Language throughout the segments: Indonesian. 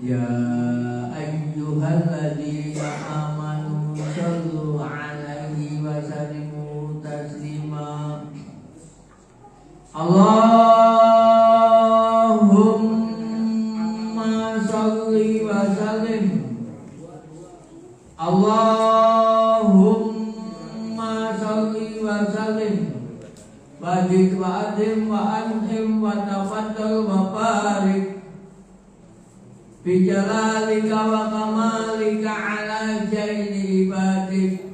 Ya ayyuhalladzina amanu sallu alaihi wa sallimu taslima. Allahumma salli wa sallim. Allahumma salli wa sallim. Wajib wa adim wa an'im wa tafaddal wa barik bijalalika wa kamalika ala jaini ibadik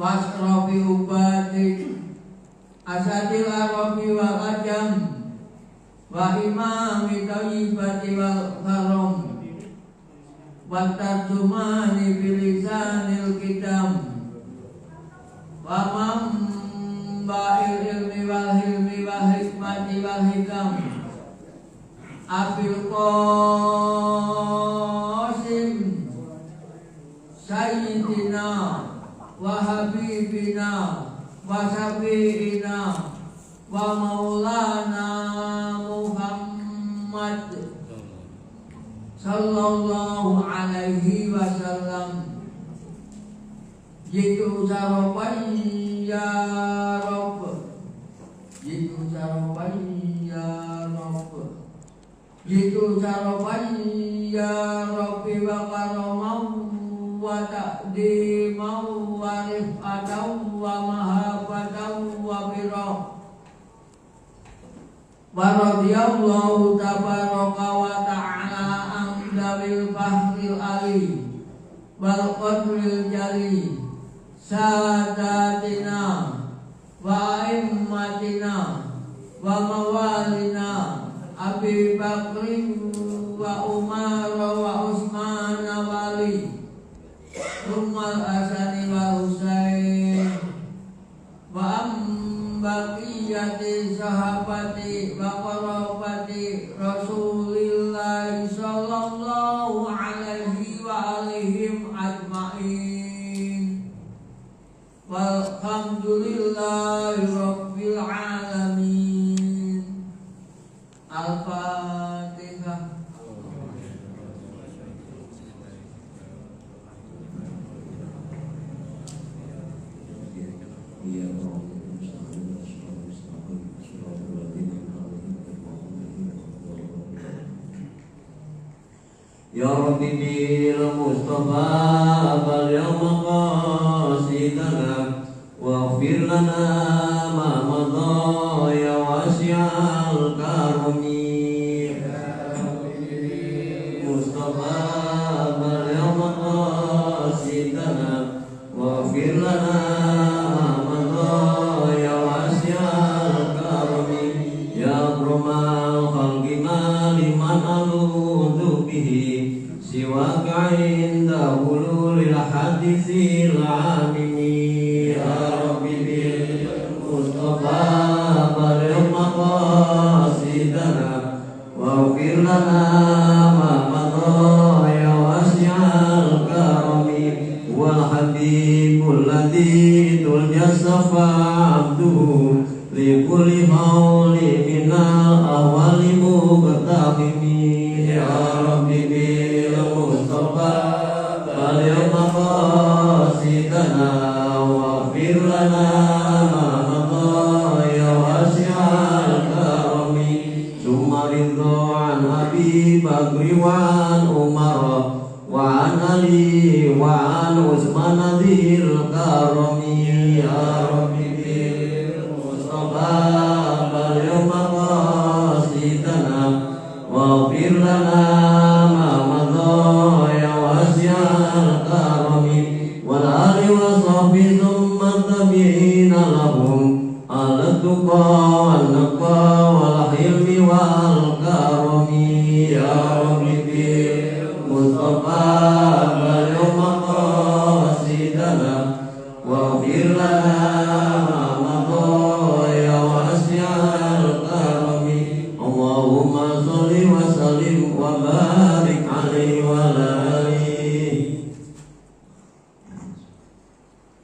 wasrafi ubadik asadil arabi wal ajam wa imami tayyibati wal haram wa tarjumani bilisanil kitam wa mamba'il ilmi wal hilmi wal hikmati wal hikam Abil Qasim Sayyidina wa Habibina wa Sabiina wa Maulana Muhammad sallallahu alaihi wasallam. Jitu sarapan ya Rabb, jitu sarapan ya Rabb, jitu sarapan ya Rabbi wa karamau wa ta'dimau wa rif'atau wa mahabbatau wa birah wa radiyallahu tabaraka wa ta'ala an dawil fahril ali wal qadril jali sadatina wa immatina wa mawalina Abi Bakrin wa Umar wa Utsman wa Ali Umar Asani wa Husain wa ambaqiyati sahabati wa qarabati Rasulillah sallallahu alaihi wa alihim ajma'in walhamdulillahi rabbil alamin. Al-Fatihah. Ya Rabbi bil Mustafa baligh maqasidana waghfir lana ma madha ya wasi'al karami. Mustafa baligh maqasidana waghfir lana ma madha ya wasi'al karami. Ya Akramal khalqi ma liman aludu bihi siwaka inda hululil hadisil amini. Ya Rabbi bil Mustafa baligh maqasidana waghfir lana ma madha ya wasi'al karami. Wal habibul ladzi tulja safa abduhu li kulli hauli minal awali muqtaqimi. Ya Rabbi bil Mustafa baligh maqasidana waghfir lana ma madha ya wasi'al karami. Summa ridha an Abi Bakri wa an Umar wa an Ali wa an Utsman dzil karami. Ya Rabbi bil Mustafa baligh maqasidana waghfir lana ma madha ya wasi'al karami. Wal ali wa sahbi thumma tabi'ina lahum ala tuqa wal naqwa wal hilmi wal karami. Ya Rabbi bil Mustafa baligh maqasidana waghfir lana ma madha ya wasi'al karami. Allahumma sholli wa sallim wa barik alaihi wa ala alihi.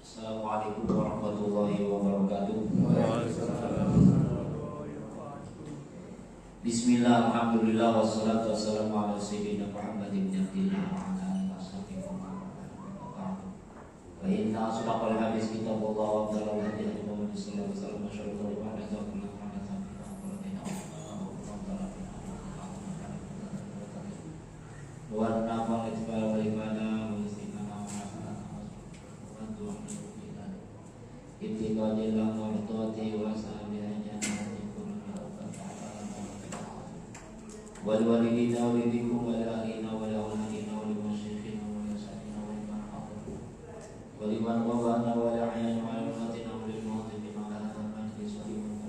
Assalamualaikum warahmatullahi wabarakatuh. Bismillah, alhamdulillah, wassalatu wassalamu ala sayyidina Muhammad ibn Abdillah wa ala alihi washabihi wa man wala. Wa inna asdaqal hadis kitabullah wa afdalul hadi hadi Muhammad sallallahu alaihi wasallam wa syarrul umuri muhdatsaatuhha wa muhdatsatul bid'ah wa nafa'al ittiba' wal ibadah wa istiqamah wa hasanah wa du'a ittiqadillah wa mardati wa sabiha jannati wal walidina walidikum wal ahlina wal auladina wal masyikhina wal yasaina wal manhaqu wal liman wabana wal ahyana wal matina wal mu'tadina ala majlis wa liman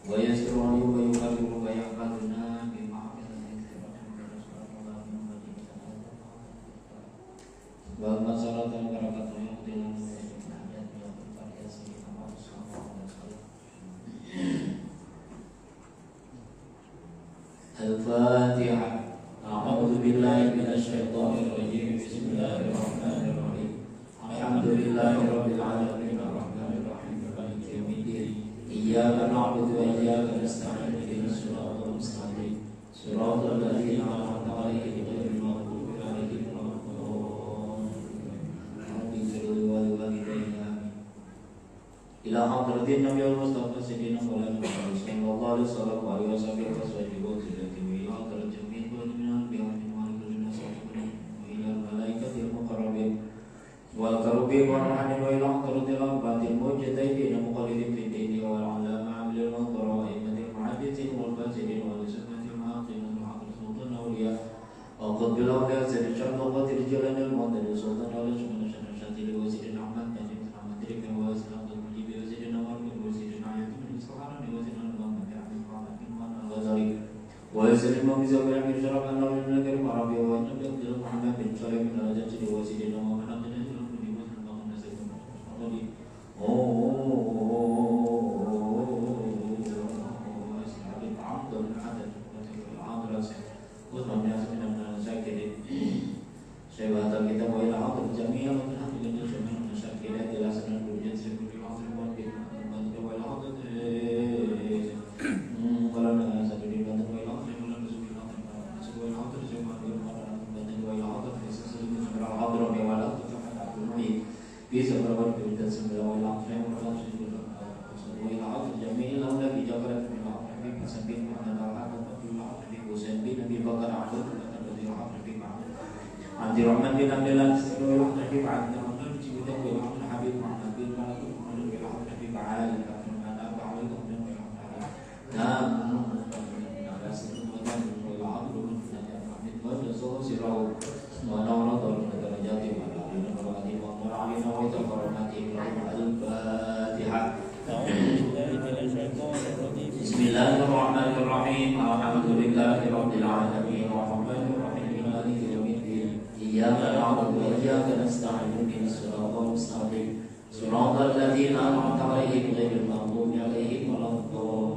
wa yasru wa yuqarribu wa yaqaduna bi ma'afillahi wa masalatan barakatuh yaqdina Al-Fatihah. A'udzu billahi minasyaitonir rajim. Bismillahirrahmanirrahim. Alhamdulillahirabbil alamin arrahmanir rahim maliki yaumiddin. Iyyaka na'budu wa iyyaka nasta'in ihdinas siratal mustaqim. Siratal ladzina an'amta 'alaihim ghairil maghdubi 'alaihim waladdallin. Ila hadratin Nabi al-Mustafa sayyidina Maulana Muhammad sallallahu alaihi wasallam wa wal karubi wa rahani wa ila hadratil batil mujtahidin muqallidin fi dini wal ulama amil al-qara imatin muhaddithin wal fasidin wal sunnati ma'aqin al-haqq sultan awliya wa qad bil awliya sayyid syarh wa qadir jalan al-mu'tadi sultan awliya subhanahu wa ta'ala wa sayyidina Ahmad najib Ahmad tirika wa sayyidina mujib wa sayyidina Muhammad wa sayyidina Ayat bin Sahara wa sayyidina Muhammad bin Muhammad bin Al-Ghazali wa sayyidina Muhammad bin Sharaf an-Nawawi bin Karim Arabi wa sayyidina Muhammad bin Shalih bin Al-Jazari wa sayyidina Muhammad bisa berbuat kebijakan sembilan orang saya merasa sudah semua jamil lalu di Jakarta di Pasabin dan Al-Hadid di Husain bin Abi Bakar Abdul di Abdi Rahman bin Abdullah Istiqlal di Abdi Rahman di Cibinong bin Habib Muhammad bin Malik bin Habib Ali bin Abu Ali bin dan ada sebutan bin Abdul bin Abdul Solo Sirau mana-mana tahun negara Jatim Bismillahirrahmanirrahim. Alhamdulillahirabbil alamin arrahmanir rahim maliki yaumiddin. Iyyaka na'budu wa iyyaka nasta'in ihdinas siratal mustaqim. Siratal ladzina an'amta 'alaihim ghairil maghdubi 'alaihim waladdallin.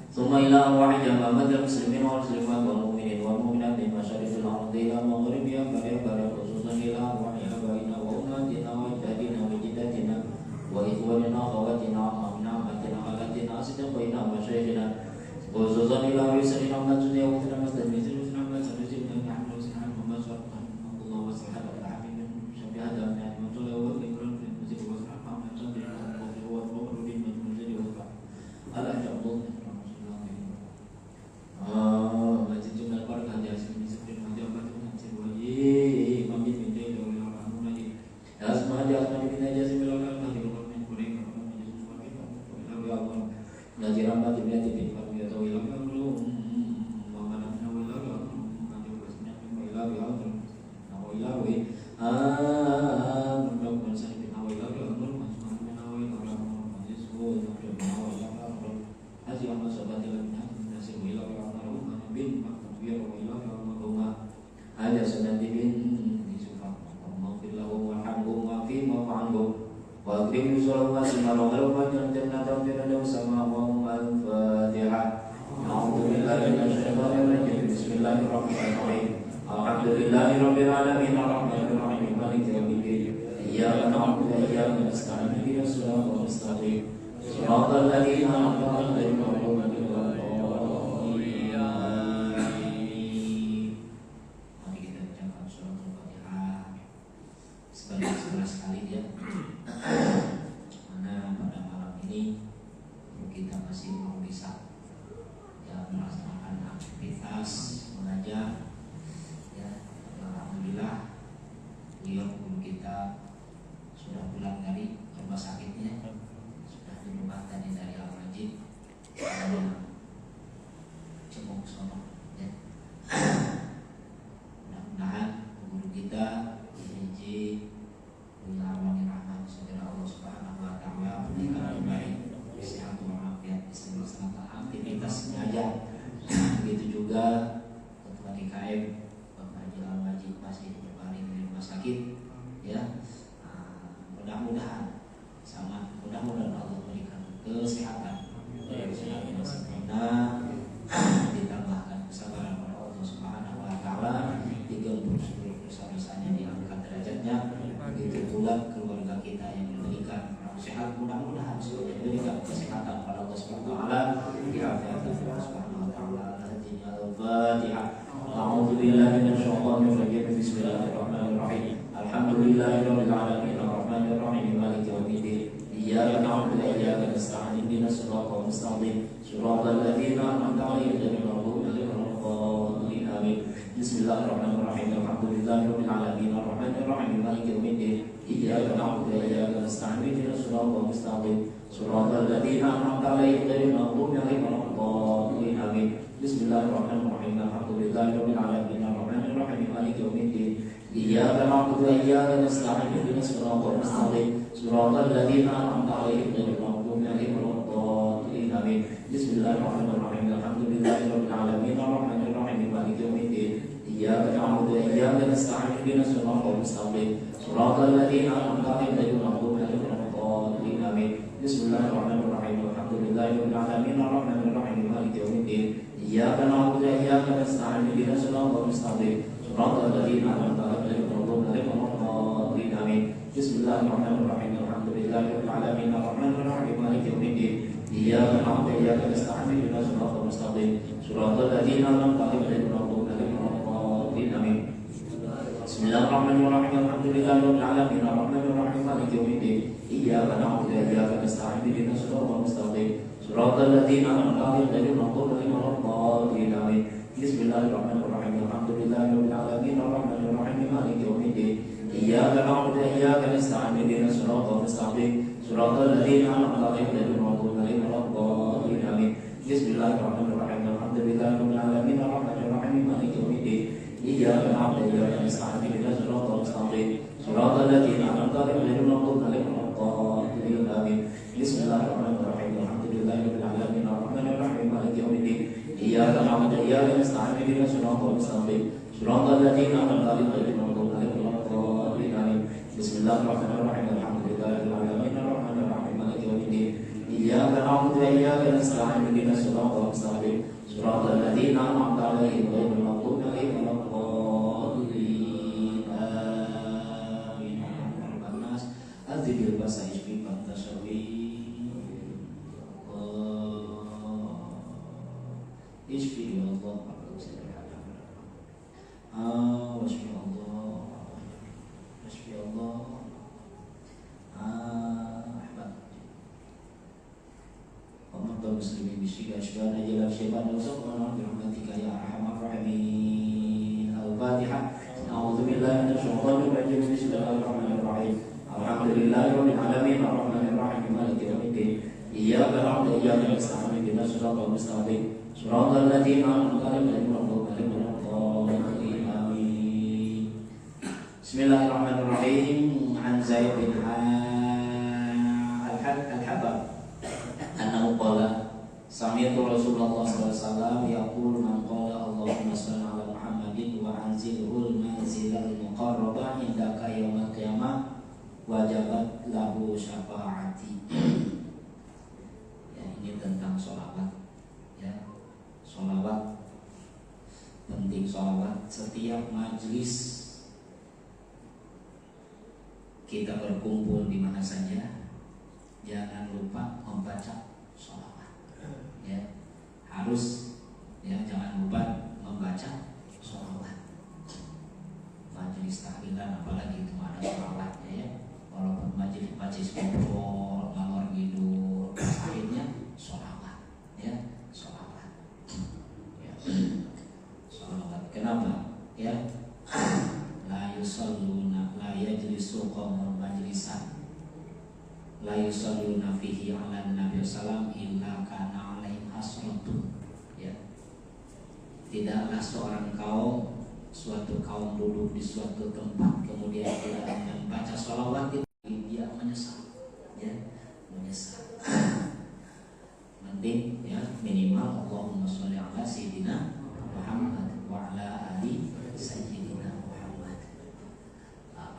Tsumma ila wahidin madal muslimin wal muslimat wal mu'minin wal mu'minat min masyariqil ardi ila maghribiha bari khususan ila wahya baina wa ummatina wa jadina wa jiddatina wa ikhwanina khawatina amna amatina alatina asida baina masyayikhina khususan ila wisanina majdi wa tina masjid misal nama sajid dan hamdu sinan mamasar Allah wa sallallahu alaihi wa syabiha dan matul wa ikram fi masjid wa sallallahu alaihi wa sallam wa masjid wa ala jabul masjid jumlah warga jasa miskin majabat dengan sebuah mami minta oleh orang lagi asma jasa minta jasa milakan lagi orang yang kurang orang yang jasa lagi Allah najir amat ibn Abi Bakar atau ilang belum mana nawilah nanti berasnya nawilah nawilah menurut saya nawilah belum masuk nawilah orang majlis nawilah hasil amal sahabat dalam nasib wilayah bin makbir wa ila rumah ada sunati bin disufah maghfirlahu warhamhu wa fi ma fa'alhu wa akrim yusallu wa sallallahu alaihi wa sallam jannatan sama wa al-fatihah. A'udzu billahi minasyaitonir rajim. Bismillahirrahmanirrahim. Alhamdulillahirabbil alamin arrahmanir rahim maliki yaumiddin. إياك نعبد وإياك نستعين اهدنا الصراط المستقيم صراط الذين أنعمت عليهم غير المغضوب عليهم ولا الضالين آمين. Mari kita bacakan surat Al-Fatihah sebanyak 11 kali ya. Mana pada malam ini kita masih belum bisa ya melaksanakan aktivitas mengajar ya. Alhamdulillah beliau guru kita sudah pulang dari rumah sakitnya, sudah di rumah tadi dari Al-Majid cemuk sono ya. Mudah-mudahan guru kita diuji Bismillahirrahmanirrahim. Segera Allah Subhanahu wa taala berikan yang baik, sehat walafiat di seluruh aktivitas mengajar. Begitu juga ketua DKM Bapak Haji Al-Majid masih berbaring di rumah sakit ya. Mudah-mudahan Allah berikan kesehatan yang sempurna, ditambahkan kesabaran pada Allah Subhanahu wa taala, digantung seluruh dosa-dosanya, diangkat derajatnya. Begitu pula keluarga kita yang diberikan sehat, mudah-mudahan semuanya diberikan kesehatan pada Allah Subhanahu wa taala, diafiatkan Allah Subhanahu wa taala. Al-Fatihah. A'udzu billahi minasyaitonir rajim. Bismillahirrahmanirrahim. Alhamdulillahirabbil alamin arrahmanir rahim maliki yaumiddin. Iyyaka na'budu wa iyyaka nasta'in ihdinas siratal mustaqim siratal ladzina an'amta 'alaihim ghairil maghdubi 'alaihim waladdallin amin. Bismillahirrahmanirrahim. Alhamdulillahirabbil alamin arrahmanir rahim maliki yaumiddin. Iyyaka na'budu wa iyyaka nasta'in ihdinas siratal mustaqim siratal ladzina an'amta 'alaihim ghairil maghdubi 'alaihim waladdallin amin. Bismillahirrahmanirrahim. Alhamdulillahirabbil alamin arrahmanir rahim maliki yaumiddin. Iyyaka na'budu wa iyyaka nasta'in ihdinas siratal mustaqim siratal ladzina an'amta 'alaihim ghairil maghdubi 'alaihim waladdallin amin. Bismillahirrahmanirrahim. Alhamdulillahirabbil alamin arrahmanir rahim maliki yaumiddin. Iyyaka na'budu wa iyyaka nasta'in ihdinas siratal mustaqim siratal ladzina an'amta 'alaihim ghairil maghdubi 'alaihim waladdallin amin. Bismillahirrahmanirrahim. Alhamdulillahirabbil alamin arrahmanir rahim maliki yaumiddin. Iyyaka na'budu wa iyyaka nasta'in ihdinas siratal mustaqim siratal ladzina an'amta 'alaihim ghairil maghdubi 'alaihim waladdallin amin. Bismillahirrahmanirrahim. Alhamdulillahirabbil alamin arrahmanir rahim maliki yaumiddin. Iyyaka na'budu wa iyyaka nasta'in ihdinas siratal mustaqim siratal ladzina an'amta 'alaihim ghairil maghdubi 'alaihim waladdallin amin. Bismillahirrahmanirrahim. Alhamdulillahirabbil alamin arrahmanir rahim maliki yaumiddin. Iyyaka na'budu wa iyyaka nasta'in ihdinas siratal mustaqim siratal ladzina an'amta 'alaihim ghairil maghdubi 'alaihim waladdallin amin. Bismillahirrahmanirrahim. Alhamdulillahirabbil alamin arrahmanir rahim maliki yaumiddin. Iyyaka na'budu wa iyyaka nasta'in ihdinas siratal mustaqim siratal ladzina an'amta 'alaihim ghairil maghdubi 'alaihim waladdallin amin. Bismillahirrahmanirrahim. Alhamdulillahirabbil alamin arrahmanir rahim maliki yaumiddin. Iyyaka na'budu wa iyyaka nasta'in ihdinas siratal mustaqim siratal ladzina an'amta 'alaihim ghairil maghdubi 'alaihim waladdallin amin. Bismillahirrahmanirrahim. Alhamdulillahirabbil alamin arrahmanir rahim maliki yaumiddin. Iyyaka na'budu wa iyyaka nasta'in ihdinas siratal mustaqim siratal ladzina an'amta 'alaihim ghairil maghdubi 'alaihim waladdallin amin. Bismillahirrahmanirrahim. Alhamdulillahirabbil alamin arrahmanir rahim maliki yaumiddin. Iyyaka na'budu wa iyyaka nasta'in ihdinas siratal mustaqim siratal ladzina an'amta 'alaihim ghairil maghdubi 'alaihim waladdallin amin. Al-Nas azbil basaih fi fantashawi Ishfi ya Allah, Washfi Allah, Washfi Allah, Ahmad. Pemerintah muslimin bisyika asyhadu an la ilaha illallah wa rahmatika ya arhamar rahimin. Al-Fatihah. A'udzu billahi minasyaitonir rajim. Bismillahirrahmanirrahim. Alhamdulillahirabbil alamin arrahmanir rahim maliki yaumiddin. Iyyaka na'budu wa iyyaka nasta'in ihdinas siratal mustaqim siratal ladzina an'amta 'alaihim ghairil maghdubi 'alaihim waladdallin amin. Bismillahirrahmanirrahim. An Zaid bin Al-Habab annahu qala sami'tu Rasulullah sallallahu alaihi wasallam yaqul man qala Allahumma shalli 'ala Muhammadin wa anzilhul manzilal muqarraba indaka yaumil qiyamah wajabat lahu syafaati. Ya, ini tentang sholawat ya. Sholawat, penting sholawat. Setiap majlis kita berkumpul di mana saja, jangan lupa membaca sholawat. Ya, harus ya, jangan lupa membaca sholawat. Majelis tahlilan apalagi itu ada sholawatnya ya. Walaupun majelis kumpul ngalor ngidul, akhirnya sholawat ya, sholawat ya. Sholawat kenapa ya? La yusalluna la yajlisu qaumun majlisan la yusalluna fihi ala nabi sallam illa kana alaihim hasratun ya. Tidaklah seorang kaum, suatu kaum duduk di suatu tempat kemudian tidak membaca sholawat, dia menyesal ya, menyesal. Penting ya, minimal Allahumma sholli ala sayyidina Muhammad wa ala ali sayyidina Muhammad.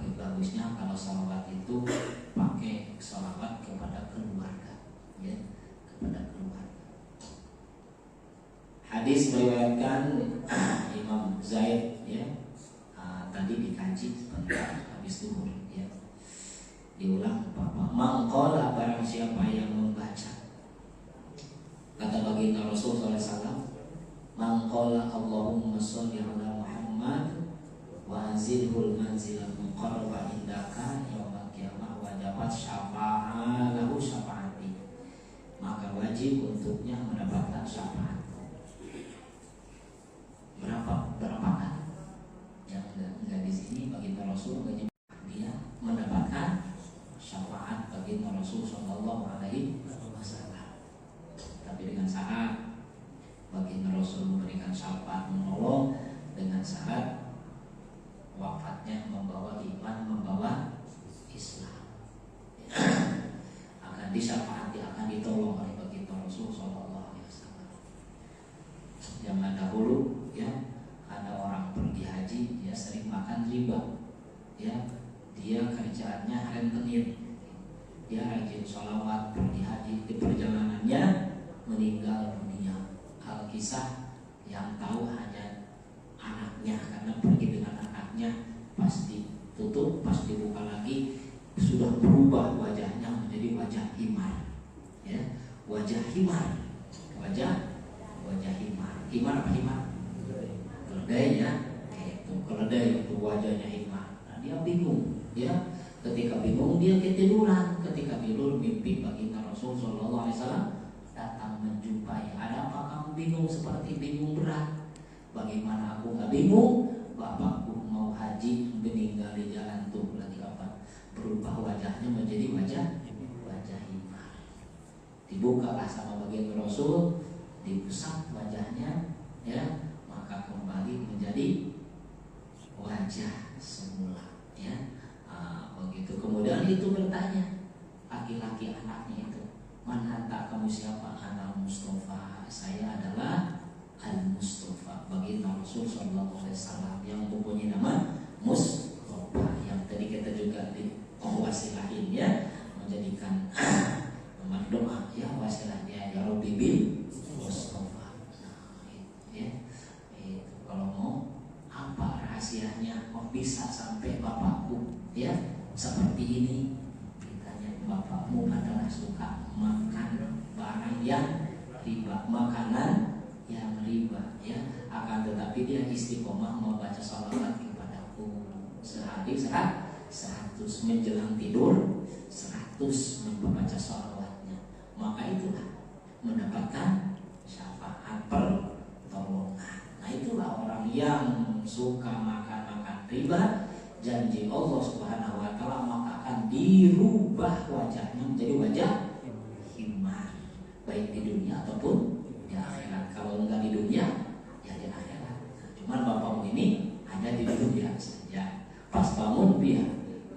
Lebih bagusnya kalau sholawat itu pakai sholawat kepada keluarga ya, kepada keluarga. Hadis meriwayatkan Imam Zaid ya, tadi dikaji sebentar habis zuhur ya. Diulang Bapak, mangkola barang siapa yang membaca, kata baginda Rasul SAW, mangkola Allahumma sholli ala Muhammad wa anzilhul manzilal muqarraba indaka yaumil qiyamah wa dapat syafa'ah lahu syafa'ati, maka wajib untuknya mendapatkan syafaat. Berapa kan? Yang enggak di sini baginda Rasul wajib dia mendapatkan syafaat baginda Rasul sallallahu alaihi wasallam. Tapi dengan syarat baginda Rasul memberikan syafaat menolong dengan syarat wafatnya membawa iman, membawa Islam. Akan disyafaati, akan ditolong oleh baginda Rasul sallallahu alaihi wasallam. Zaman dahulu ya, ada orang pergi haji, dia sering makan riba ya, dia kerjaannya rentenir, dia rajin sholawat, pergi haji, di perjalanannya meninggal dunia. Al-Kisah yang tahu hanya anaknya, karena pergi dengan anaknya, pas ditutup, pas dibuka lagi sudah berubah wajahnya menjadi wajah himar ya, wajah himar, wajah himar. Himar apa himar? Keledai ya, itu keledai itu wajahnya himar. Nah, dia bingung ya, ketika bingung dia ketiduran, ketika tidur mimpi baginda Rasul sallallahu alaihi wasallam datang menjumpai. Ada apa kamu bingung seperti bingung berat? Bagaimana aku nggak bingung? Bapakku mau haji meninggal di jalan tuh lagi apa? Berubah wajahnya menjadi wajah himar. Dibukalah sama baginda Rasul, dipusat wajahnya ya, maka kembali menjadi wajah semula ya. Begitu kemudian itu bertanya laki-laki anaknya itu, mana tak kamu siapa? Ana Mustafa, saya adalah Al-Mustafa, baginda Rasul sallallahu alaihi wasallam yang mempunyai nama Mustafa, yang tadi kita juga diwasilahin ya, menjadikan doa ya, wasilahnya ya Rabbi bil Mustafa. Kalau mau apa rahasianya kok bisa sampai bapakku ya seperti ini? Ditanya, bapakmu adalah suka makan barang yang riba, makanan yang riba ya. Akan tetapi dia istiqomah membaca sholawat kepadaku sehari 100, menjelang tidur 100 membaca sholawatnya, maka itulah mendapatkan syafaat pertolongan. Nah, itulah orang yang suka makan riba, janji Allah Subhanahu wa taala maka akan dirubah wajahnya menjadi wajah himar, baik di dunia ataupun di akhirat. Kalau enggak di dunia ya di akhirat. Nah, cuman bapakmu ini hanya di dunia saja. Pas bangun dia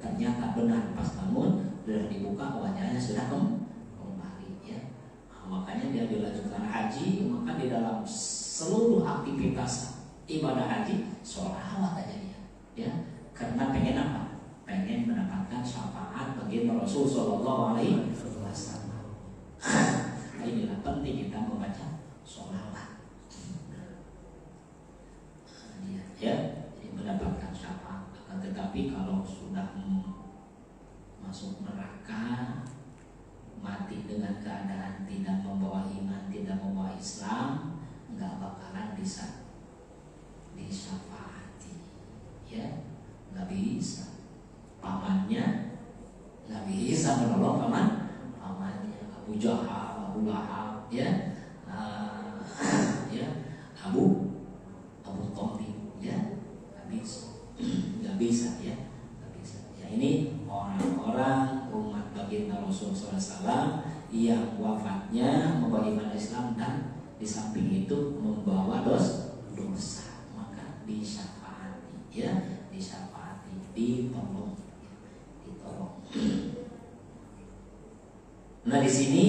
ternyata benar, pas bangun sudah dibuka wajahnya sudah kembali ya. Makanya dia dilanjutkan haji, maka di dalam seluruh aktivitas ibadah haji sholawat aja dia ya, karena pengen apa? Pengen mendapatkan syafaat baginda Rasul sallallahu alaihi wasallam. Inilah penting kita membaca sholawat ya, mendapatkan syafaat. Tetapi kalau sudah masuk neraka, mati dengan keadaan tidak membawa iman, tidak membawa Islam, nggak bakalan bisa disyafaati, ya, nggak bisa. Pamannya nggak bisa menolong pamannya, Abu Jahal, Abu Lahab, ya, ya, Abu Thalib, ya, nggak bisa, ya, nggak bisa. Ya, ini orang-orang umat baginda Rasulullah SAW yang wafatnya membawa iman Islam dan di samping itu membawa dosa, maka disyafaati, ya, disyafaati, ditolong. Nah, di sini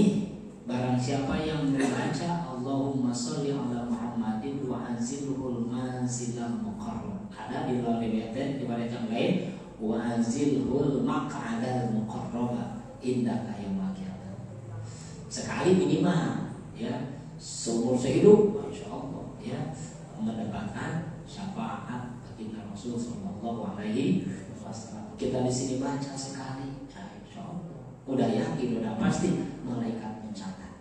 barang siapa yang membaca Allahumma sholli ala Muhammadin wa anzilhul manzilal muqarrab, ada di dalam riwayat yang lain wa anzilhul maq'adal muqarraba indaka yaumil qiyamah. Sekali minimal, ya, seumur sehidup, masya Allah, ya, mendapatkan syafaat baginda Rasul Sallallahu Alaihi Wasallam. Kita di sini baca sekali, ya, insya Allah, udah yakin, udah pasti malaikat mencatat,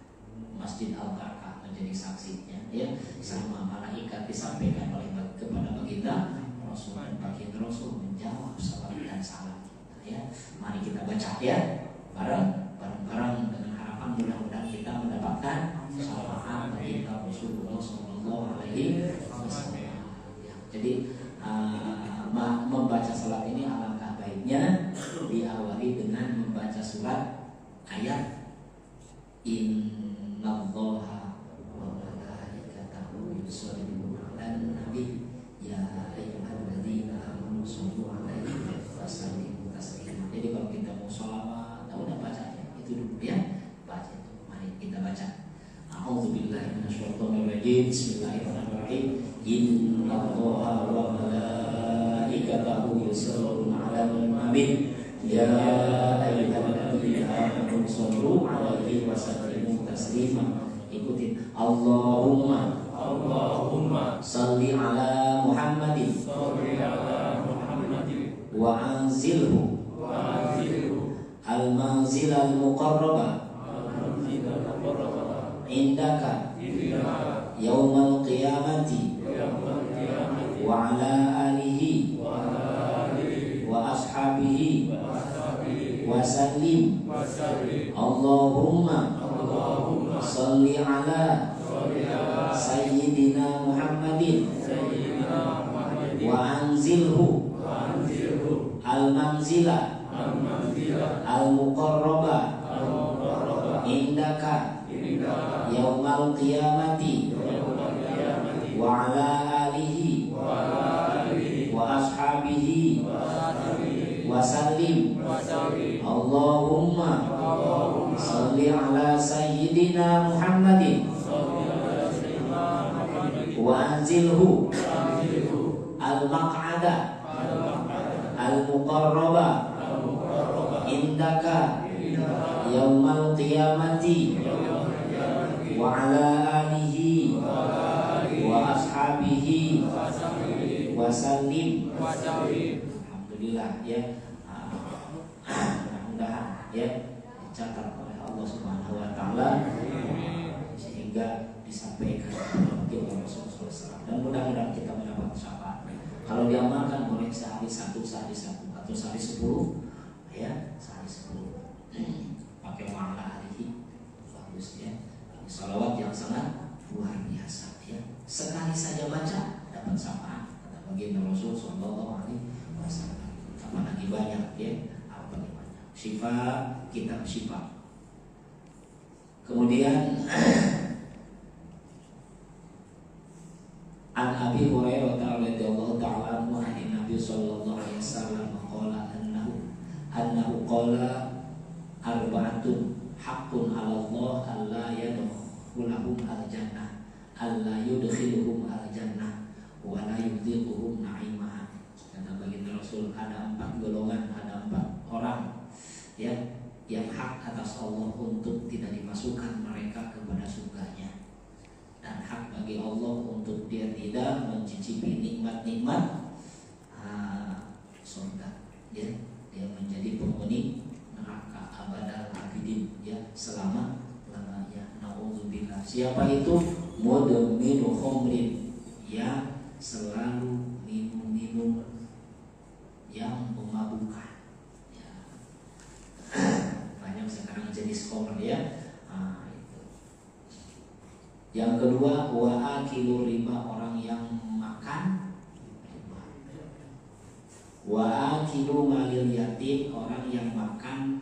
Masjid Al-Barakah menjadi saksinya, ya, sama malaikat disampaikan oleh kepada baginda Rasul, dan baginda Rasul menjawab salam dan salam kita, ya. Mari kita baca, ya, bareng-bareng dengan harapan mudah-mudahan kita mendapatkan syafaat baginda Rasulullah Sallallahu Alaihi Wasallam. Ya, jadi membaca salat ini alangkah baiknya diawali dengan membaca surat ayat Innallaha wa malaikatahu yusholluna 'alan nabi ya ayyuhalladzina amanu shollu 'alaihi wa sallimu taslima. Jadi kalau kita mau sholawat, udah baca itu dulu, ya, baca itu. Mari kita baca. A'udzubillahi minasyaitonir rajim. Bismillahirrahmanirrahim. Innallaha wa malaikatahu yusholluna 'alan nabi ya ayyuhalladzina amanu shollu 'alaihi wa sallimu taslima. Ikutin. Allahumma shalli ala Muhammadin wa anzilhu al-manzilal muqarraba indaka yaumal qiyamati wa ala alihi wa ashabihi wa sallim. Allahumma sholli ala sayyidina Muhammadin wa anzilhu al-manzila al-muqarraba indaka yaumal qiyamati wa ala alihi wa ashabihi wa sallim. Allahumma sholli ala sayyidina Muhammadin wa anzilhu al-maq'ada al-muqarraba indaka yaumal qiyamati wa ala alihi wa ashabihi wa sallim. Alhamdulillah, ya. Mudah-mudahan, ya, dicatat oleh Allah Subhanahu wa taala sehingga disampaikan kepada Rasulullah SAW, dan mudah-mudahan kita mendapat syafaat. Kalau diamalkan boleh sehari satu atau sehari 10, ya, sehari 10. Pakai wa'ala alihi, bagus, ya. Salawat yang sangat luar biasa, ya. Sekali saja baca dapat syafaat kata baginda Rasul Sallallahu Alaihi Wasallam. Apalagi banyak, ya, apalagi banyak. Syifa, kitab syifa. Kemudian An Abi Hurairah radhiyallahu ta'ala anhu an Nabi sallallahu alaihi wasallam qala annahu qala arba'atun haqqun 'ala Allah alla yadkhuluhum al-jannah alla yudkhiluhum al-jannah wa la yudhiquhum na'imaha. Kata baginda Rasul, ada 4 golongan, ada 4 orang, ya, yang hak atas Allah untuk tidak dimasukkan mereka kepada surganya, dan hak bagi Allah untuk dia tidak mencicipi nikmat-nikmat surga, ya, dia menjadi penghuni siapa itu? Mudminu khamrin, yang selalu minum-minum yang memabukkan. Ya. Banyak sekarang jenis khamr ya. Itu. Yang kedua, wa akilu riba, orang yang makan riba. Wa akilu malil yatim, orang yang makan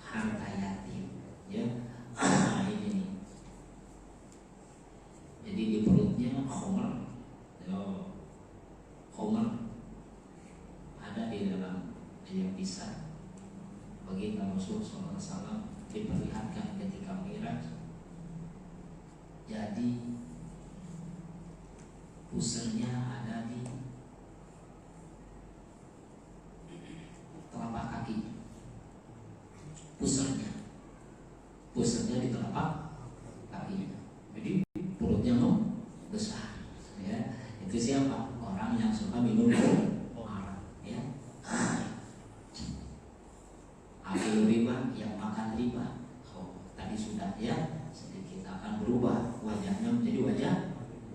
harta yatim. Ya. Ini nih. Jadi di perutnya khamr. Khamr ada di dalam yang bisa baginda Rasul SAW diperlihatkan ketika Mi'raj. Jadi pusarnya ada di telapak kaki. Pusarnya di telapak kaki. Jadi perutnya besar. Ya, itu siapa? Orang yang suka minum arak. Ya. Akil riba, yang makan riba. Tadi sudah ya, sedikit akan berubah wajahnya menjadi wajah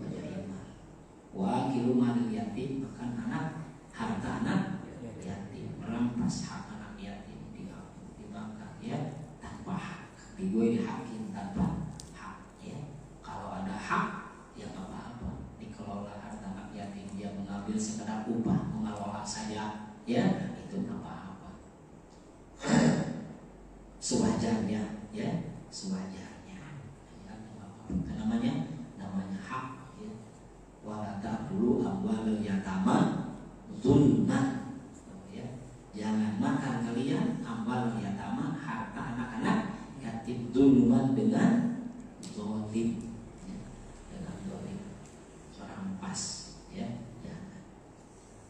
riba. Wa akilu malil yatim, makan harta anak yatim, merampas hak anak yatim, dimakan ya tanpa hak, dihakim tanpa hak ya. Kalau ada hak ya nggak apa-apa, dikelola harta anak yatim, dia mengambil sekedar upah, mengelola saja ya, itu nggak apa-apa. Sewajarnya ya, sewajarnya ya, namanya hak ya. Wala ta'kulu amwalal yatama zulman ya. Jangan makan kalian amwal yatama, harta anak-anak yatim, zulman, dengan zalim ya. Dengan zalim, rampas ya. Jangan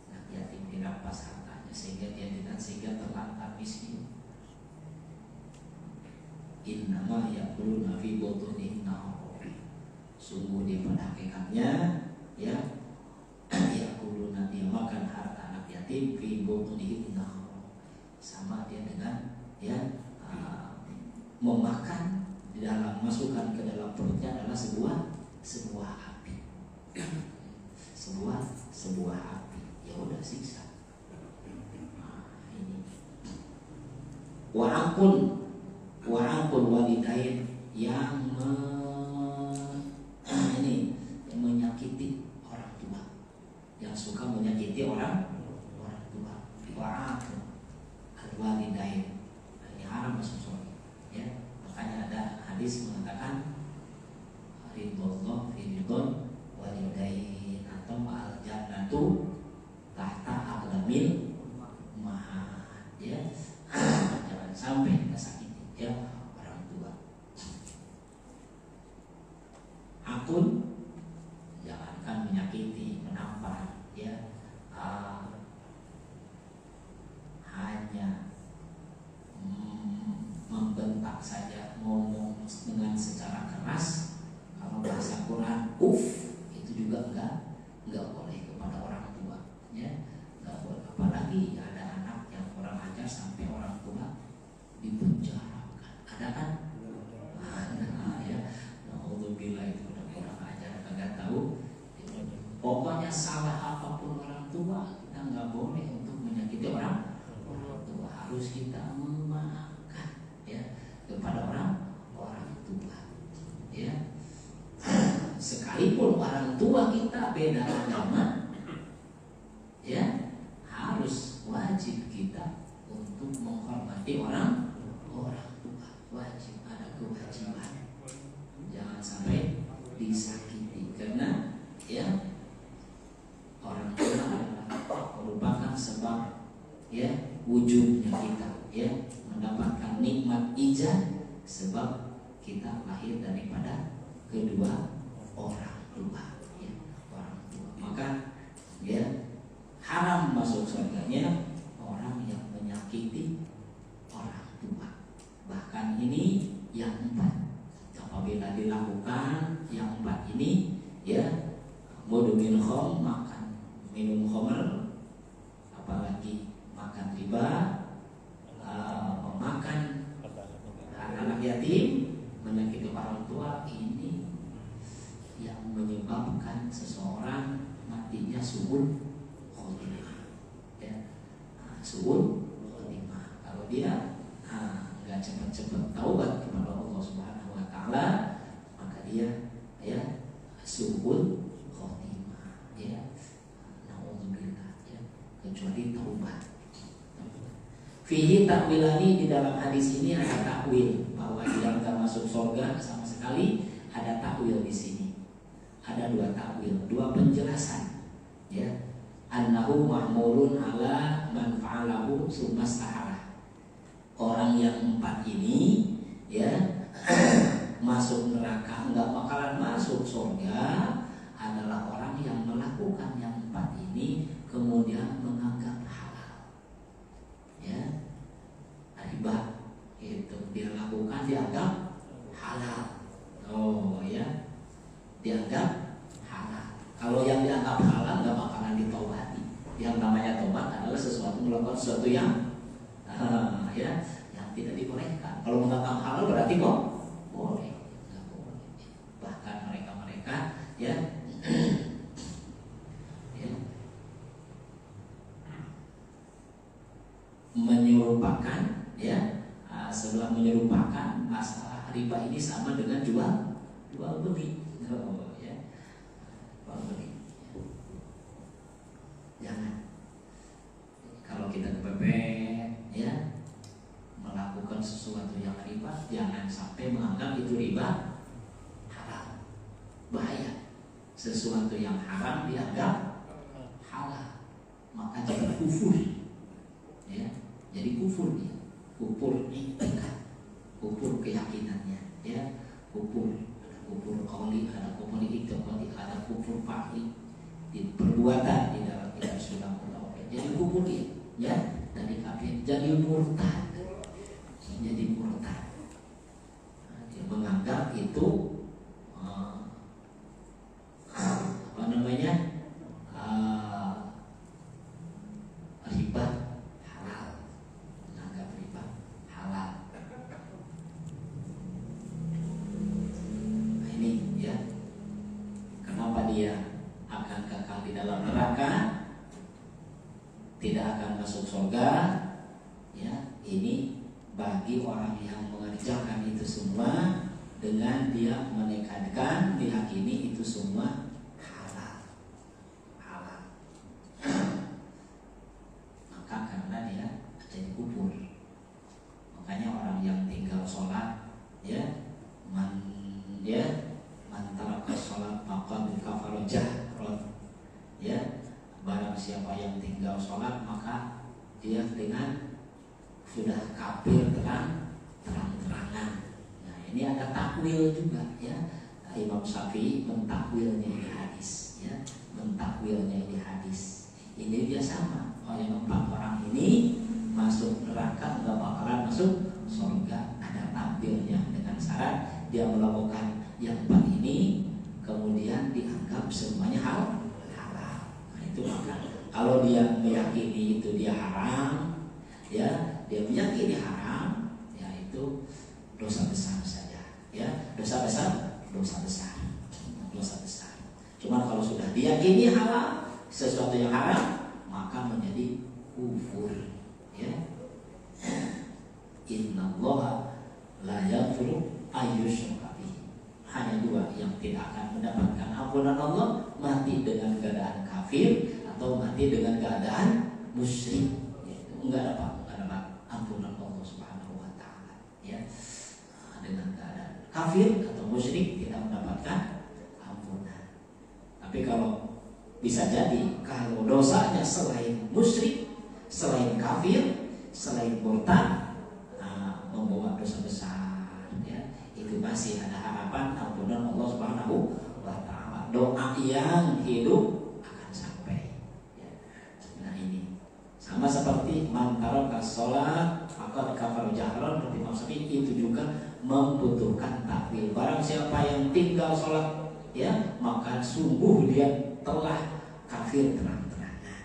anak yatim dirampas hartanya sehingga terlantar miskin. Innama yaquluna fi butunihim nar. Sungguh dia pada hakikatnya ya, yaquluna, dia makan harta anak yatim fi butunihim nar. Sama dia dengan ya, memakan di dalam, masukkan ke dalam perutnya adalah sebuah api. sebuah api. Ya udah siksa. Ini. Wa aqul walidain, yang menyakiti orang tua, yang suka menyakiti orang tua. Wa aqul walidain, ini haram masuk surga ya. Makanya ada hadis mengatakan ridhullah fi ridhon walidain, atau al jannatu tahta aqdamil mahat ya. Jangan sampai kita sakiti ya orang tua. Akun, jangankan menyakiti, menampar ya, hanya membentak saja, ngomong dengan secara keras. Kalau bahasa Quran itu juga enggak boleh kepada orang tua ya, enggak boleh. Apalagi ada anak yang kurang ajar sampai orang tua dipenjarakan, ada kan? Ada ya. Alhamdulillah, itu udah kurang ajar, kagak tahu. Pokoknya salah apapun orang tua, kita nggak boleh untuk menyakiti orang tua. Harus kita memaafkan ya kepada orang tua ya. Sekalipun orang tua kita beda agama ya, harus wajib kita untuk menghormati orang tua. Wajib, ada kewajiban, jangan sampai disakiti, karena ya orang tua adalah merupakan sebab ya wujudnya kita ya, mendapatkan nikmat ijazah, sebab kita lahir daripada kedua orang tua ya, orang tua. Maka ya haram masuk surganya orang yang menyakiti orang tua. Bahkan ini yang 4, apabila dilakukan yang 4 ini ya, mudmin khom, makan minum khamr, apalagi makan riba, memakan anak yatim, menyakiti orang namanya suul khotimah. Ya, suul khotimah. Kalau dia nggak cepat-cepat taubat kepada Allah Subhanahu Wa Taala, maka dia ya suul khotimah. Ya, naudzubillah. Ya, kecuali taubat. Fihi takwilani, di dalam hadis ini ada takwil bahwa dia akan masuk surga sama sekali. Ada takwil di sini. Ada dua takwil, dua penjelasan. Ya, annahu mahmulun ala man fa'alahu sumastahala. Orang yang empat ini ya masuk neraka, enggak bakalan masuk surga, adalah orang yang melakukan yang empat ini kemudian menganggap halal. Ya, riba itu dia lakukan dianggap halal. Oh ya, dianggap halal. Kalau yang dianggap halal nggak bakalan ditaubati. Yang namanya taubat adalah sesuatu melakukan sesuatu yang ya yang tidak dibolehkan. Kalau menganggap halal berarti kok boleh. Nggak boleh. Bahkan mereka ya ya menyerupakan ya setelah menyerupakan masalah riba ini sama dengan jual beli. Oh, ya. Jual beli. Jangan. Kalau kita kepepet ya melakukan sesuatu yang riba, jangan sampai menganggap itu riba haram. Bahaya. Sesuatu yang haram dianggap halal, maka jadi kufur. Ya, jadi kufur dia. Kufur itikad, kufur keyakinannya, ya, kufur, ada kufur qauli, ada kufur i'tiqadi, ada kufur fa'li, di perbuatan di dalam kita sudah melakukan. Jadi kufur dia, ya, dari kafir jadi murtad, jadi murtad. Nah, dia menganggap itu apa namanya riba halal. Nah, ini ya, kenapa dia akan kekal di dalam neraka, tidak akan masuk surga? Ya, ini bagi orang yang mengerjakan itu semua dengan dia menekadkan, meyakini itu semua halal. Maka karena dia jadi kufur. Makanya orang yang tinggal sholat, ya, man taraka sholat faqad kafara jahran. Ya, barang siapa yang tinggal sholat maka dia dengan sudah kafir terang-terangan. Nah, ini ada takwil juga, ya. Imam Syafi'i mentakwilnya ini hadis, ya, mentakwilnya ini hadis. Ini dia sama. Yang empat orang ini masuk neraka nggak bakalan masuk surga. Ada takwilnya dengan syarat dia melakukan yang empat ini kemudian dianggap semuanya halal. Nah, itu maka kalau dia meyakini itu dia haram, ya, dia meyakini haram, ya itu dosa besar saja, ya, dosa besar. Cuma kalau sudah diyakini halal, sesuatu yang haram, maka menjadi kufur, ya. Innallaha la yaghfiru ayyushraka bihi. Hanya dua yang tidak akan mendapatkan ampunan Allah, mati dengan keadaan kafir atau mati dengan keadaan musyrik. Enggak dapat ampunan Allah Subhanahu Wa Taala, ya. Dengan keadaan kafir atau musyrik tidak mendapatkan ampunan. Tapi kalau bisa jadi kalau dosanya selain musyrik, selain kafir, selain murtad, membawa dosa besar, ya, itu masih ada harapan ampunan Allah Subhanahu Wa Taala. Doa yang hidup akan sampai, ya. Nah, ini sama seperti man taraka sholat maka kafara jahran, seperti maksudnya itu juga membutuhkan takwil. Barang siapa yang tinggal sholat, ya, maka sungguh dia telah kafir terang-terangan.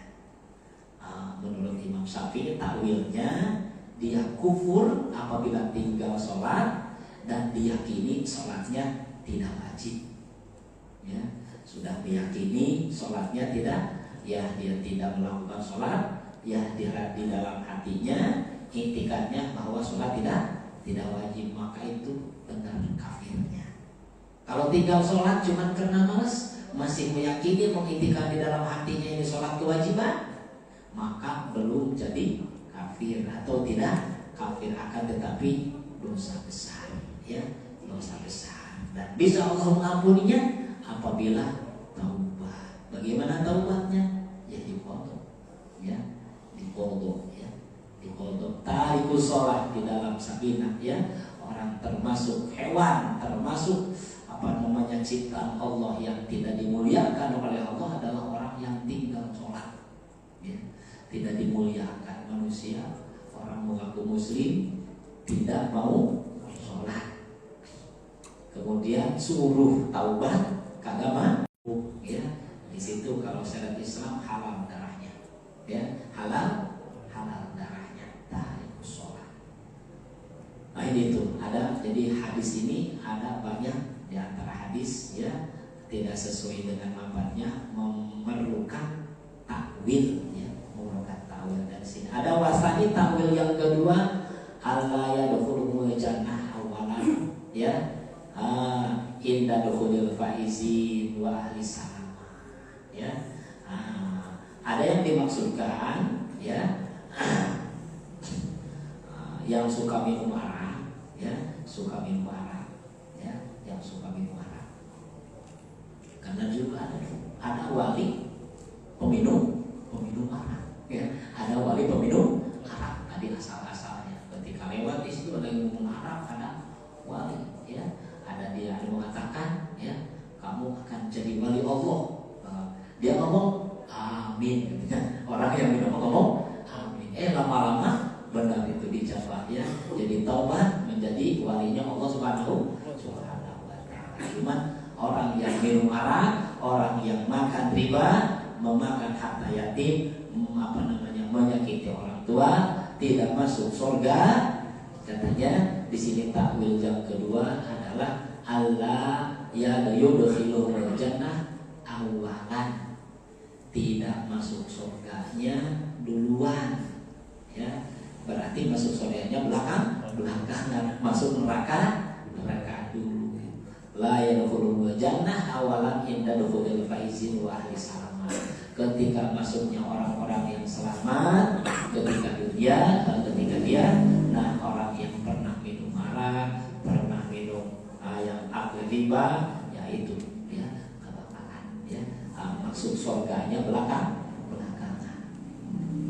Menurut Imam Syafi'i takwilnya dia kufur apabila tinggal sholat dan diyakini sholatnya tidak wajib, ya, sudah diyakini sholatnya tidak ya dia tidak melakukan sholat, ya dia di dalam hatinya iktikadnya bahwa sholat tidak wajib, maka itu benar kafirnya. Kalau tinggal sholat cuma karena malas, masih meyakini mengiktikad di dalam hatinya ini sholat kewajiban, maka belum jadi kafir atau tidak kafir, akan tetapi dosa besar, ya dosa besar, dan bisa Allah mengampuninya apabila taubat. Bagaimana taubatnya? Ya diqodho, ya diqodho, ya diqodho. Tarikus sholat di dalam sabina, ya orang termasuk hewan, termasuk ciptaan Allah yang tidak dimuliakan oleh Allah adalah orang yang tinggal sholat, ya. Tidak dimuliakan manusia, orang mengaku muslim tidak mau sholat, kemudian suruh taubat kagak mau, ya. Di situ kalau syariat Islam halal darahnya, ya halal darahnya, tarikus sholat. Nah ini tuh ada, jadi hadis ini ada banyak di antara hadis, ya tidak sesuai dengan lafadznya, memerlukan takwil, ya memerlukan takwil. Dari sini ada wasani takwil yang kedua, Allah yadkhulul jannah awalan, ya inda dukhulil faizin wa ahli salamah, ya ada yang dimaksudkan, ya yang suka minum arak, ya suka minum arak, ya yang suka minum arak. Karena juga ada wali peminum arak, ya ada wali peminum arak. Tadi asal-asalnya ketika lewat di situ ada yang minum arak, ada wali, ya ada dia yang mengatakan, ya kamu akan jadi wali Allah. Dia ngomong amin, orang yang minum ngomong amin. Lama-lama benar itu dijawab, ya jadi taubat menjadi walinya Allah Subhanahu wa ta'ala. Cuman orang yang minum arak, orang yang makan riba, memakan harta yatim, menyakiti orang tua, tidak masuk surga. Katanya di sini takwil yang kedua adalah Allah yudkhilul jannah awalan, tidak masuk surganya duluan, ya berarti masuk surganya belakangan, masuk neraka dulu. La yadkhulul jannah awalan inda dukhulil faizin wa ahli salamah. Ketika masuknya orang-orang yang selamat ketika dunia dan ketika dia, nah orang yang pernah minum arak, pernah minum yang akil riba, yaitu dia kebakaran, ya masuk surganya belakangan.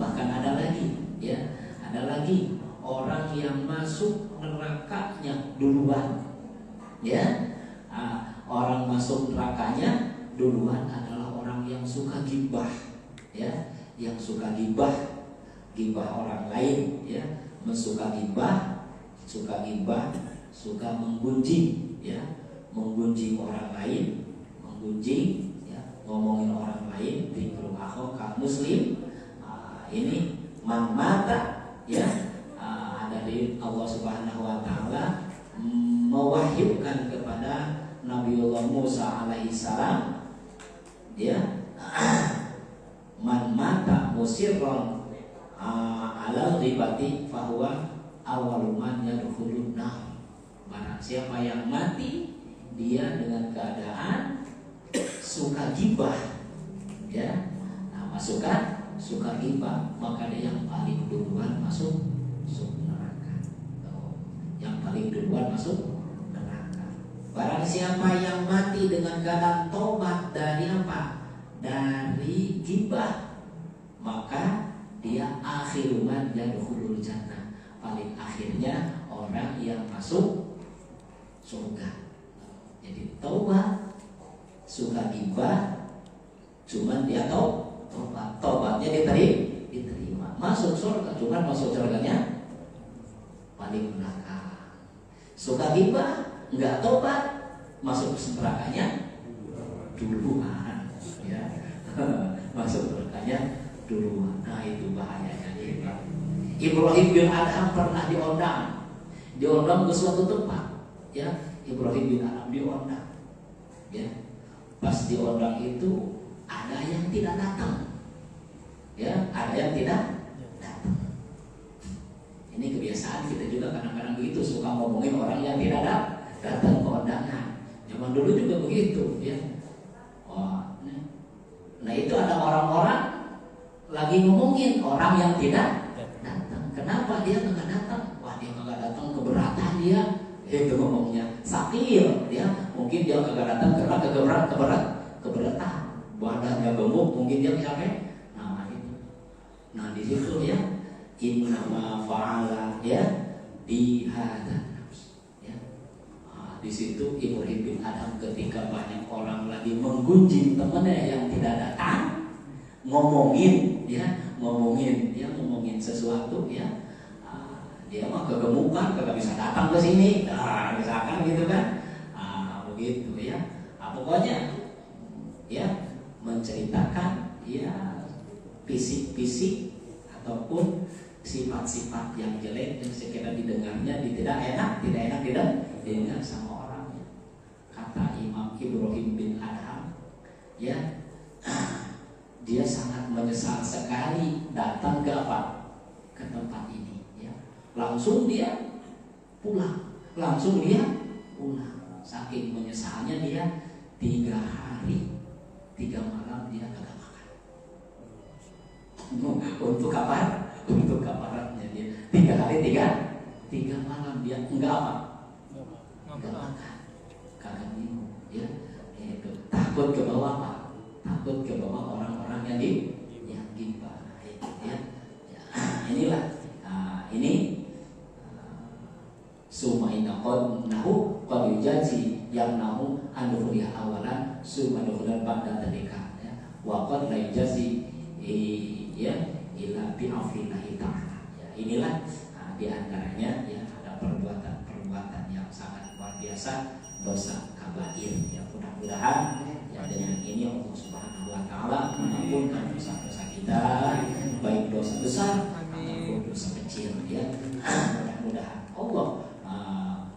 Bahkan ada lagi, ya ada lagi orang yang masuk nerakanya duluan, ya orang masuk nerakanya duluan adalah orang yang suka gibah, ya yang suka gibah orang lain, ya suka gibah, suka menggunjing, ya menggunjing orang lain, ya ngomongin orang lain, dzikru akhaka muslim. Ini man mata, ya dari Allah Subhanahu wa ta'ala mewahyukan kepada Nabiullah Musa alaihi salam, ya man mata musirron ala ghibati fahuwa awwalu man yadkhulun nar. Barang siapa yang mati dia dengan keadaan suka gibah, ya masukkan suka gibah, maka dia yang paling duluan masuk neraka. Yang paling duluan masuk neraka. Barang siapa yang mati dengan keadaan tobat dari apa? Dari gibah, maka dia akhiruman yadkhulul jannah, paling akhirnya orang yang masuk surga. Jadi taubat, suka gibah, cuman dia tobatnya diterima, masuk surga, cuman masuk surganya paling neraka. Suka gibah, enggak tobat, masuk nerakanya duluan, ya masuk nerakanya duluan. Nah itu bahayanya kita. Ibrahim bin Adham pernah diundang ke suatu tempat, ya Ibrahim bin Adham diundang, ya pas diundang itu ada yang tidak datang, yang tidak datang. Ini kebiasaan kita juga kadang-kadang begitu, suka ngomongin orang yang tidak datang ke undangan. Zaman dulu juga begitu, ya. Wah, nah itu ada orang-orang lagi ngomongin orang yang tidak datang. Kenapa dia nggak datang? Wah, dia nggak datang keberatan dia. Itu ngomongnya sakit, ya. Mungkin dia nggak datang karena keberatan. Badannya gemuk, mungkin dia capek. Nah itu. Nah di situ ya, innama fa'ala ya di hadan nafs. Ya. Nah, di situ Ibrahim bin Adham ketika banyak orang lagi menggunjing temannya yang tidak datang, ngomongin sesuatu ya. Dia mah kegemukan, kagak bisa datang ke sini. Nah, misalkan gitu kan. Begitu ya. Pokoknya ya menceritakan ya fisik-fisik ataupun sifat-sifat yang jelek yang sekiranya didengarnya tidak enak didengar sama orang. Kata Imam Ibrahim bin Adham ya, dia sangat menyesal sekali datang ke tempat ini ya. Langsung dia pulang saking menyesalnya dia 3 hari 3 malam dia kagak makan. Untuk kafaratnya dia 3 hari 3 malam dia enggak makan, kagak minum ya. Itu takut ke bawah orang-orang yang gibah ya. Inilah ini sumaina qad nahu qad yujazi yang nahu anduhliha awalan summa dukhlan ba'da dalika ya. Wa qad la yujazi ya ila bi aflillahi ta'ala ya. Inilah di antaranya ya ada perbuatan yang sangat luar biasa, dosa kabair ya. Mudah-mudahan ya dengan ini Allah Subhanahu wa taala mengampunkan dosa-dosa kita, baik dosa besar maupun dosa kecil ya. Mudah-mudahan Allah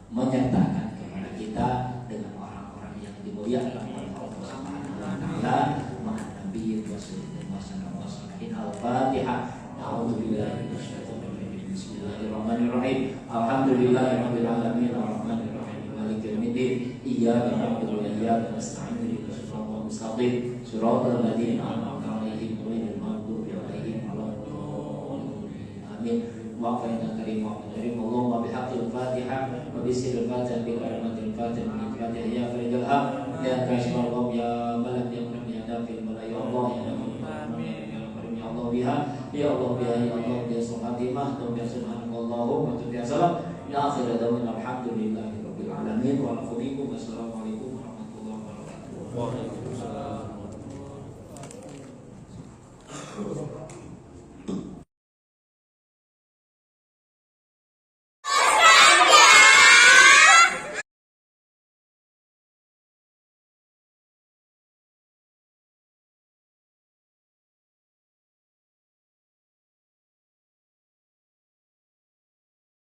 menyertakan kepada kita dengan orang-orang yang dimuliakan oleh Allah Subhanahu wa taala. Ma'an nabiyyin wa sallallahu alaihi al-Fatihah. A'udzubillahi minasyaitonir rajim. Bismillahirrahmanirrahim. Alhamdulillahirabbil alamin arrahmanir rahim maliki yaumiddin. Iyyaka na'budu wa iyyaka nasta'in. Ihdinas siratal mustaqim. Shiratal ladzina an'amta 'alaihim ghairil maghdubi 'alaihim waladdallin. Amin. Waqfa'ina karim Allahumma bihaqqil Fatihah wa bisirril Fatihah bi karamatil Fatihah min Fatihah ya faridul haq ya kashifal gham ya balad ya karim ya dafil bala ya Allah ya amin ya karim ya Allah biha ya Allah biha subhanallah wa subhanallahu wa ta'ala salam ya akhir dawin alhamdulillahi rabbil alamin wa assalamu alaikum warahmatullahi wabarakatuh.